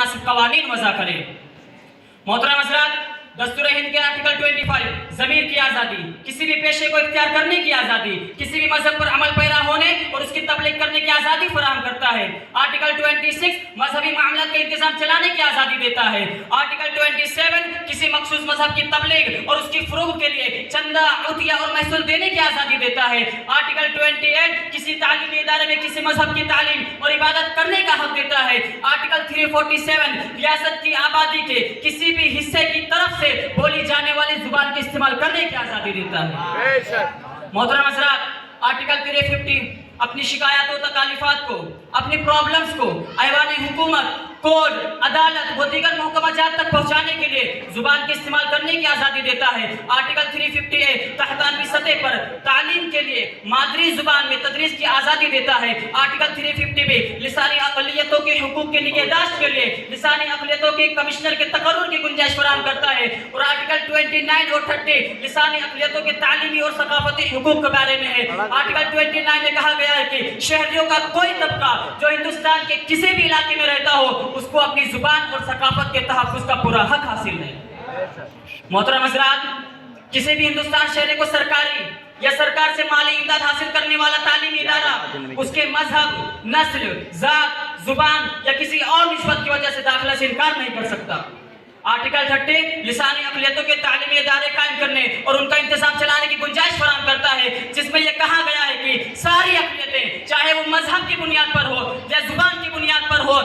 मुनासिब कवानीन वज़ा करें। मोहतरम हज़रात, दस्तूर हिंद के आर्टिकल 25 ज़मीर की आज़ादी, किसी भी पेशे को इख्तियार करने की आज़ादी, किसी भी मजहब पर अमल पैरा होने और उसकी तबलीग करने की आज़ादी फराहम करता है। आर्टिकल 26 मजहबी मामलात का इंतजाम चलाने की आज़ादी देता है। आर्टिकल 27 किसी मखसूस मजहब की तबलीग और उसकी फ़रोग़ के लिए चंदा, उतिया और महसूल देने की आज़ादी देता है। आर्टिकल 28 किसी तालीमी इदारे में किसी मजहब की तालीम और इबादत करने का हक देता है। आर्टिकल 347 रियासत की आबादी के किसी भी हिस्से की तरफ से बोली जाने वाली जुबान के इस्तेमाल करने की आज़ादी देता है। मोहतरम हज़रात, आर्टिकल 350 अपनी शिकायत और तकालीफात को, अपनी प्रॉब्लम्स को ऐवान हुकूमत, कोर्ट, अदालत व दीगर महकमा जात तक पहुँचाने के लिए जुबान के इस्तेमाल करने की आज़ादी देता है। आर्टिकल 350A तहतानवी सतह पर तालीम के लिए मादरी जुबान में तदरीस की आज़ादी देता है। आर्टिकल 350B लिसानी अक़लियतों के हुकूक के निगहदाश्त के लिए लिसानी अक़लियतों के कमिश्नर के तकर्रुर की गुंजाइश फराहम करता है। और आर्टिकल 29 और 30 लिसानी अक़लियतों के तालीमी और सकाफती हुकूक के बारे में है। आर्टिकल 29 में कहा गया है कि शहरियों का कोई तबका जो हिंदुस्तान के किसी भी इलाके में रहता हो उसको अपनी जुबान और सकाफत के तहफ़्फ़ुज़ का पूरा हक हासिल है। मोहतरम हज़रात, किसी भी हिंदुस्तान शहरी को सरकारी या सरकार से माली इमदाद हासिल करने वाला तालीमी इदारा उसके मजहब, नस्ल, जात, जुबान या किसी और निस्बत की वजह से दाखिला से इनकार नहीं कर सकता। आर्टिकल 30 लिसानी अक़लियतों के तालीमी इदारे कायम करने और उनका इंतजाम चलाने की गुंजाइश फराहम करता है, जिसमें यह कहा गया है कि सारी अक़लियतें चाहे वो मजहब की बुनियाद पर हो या जुबान की बुनियाद पर हो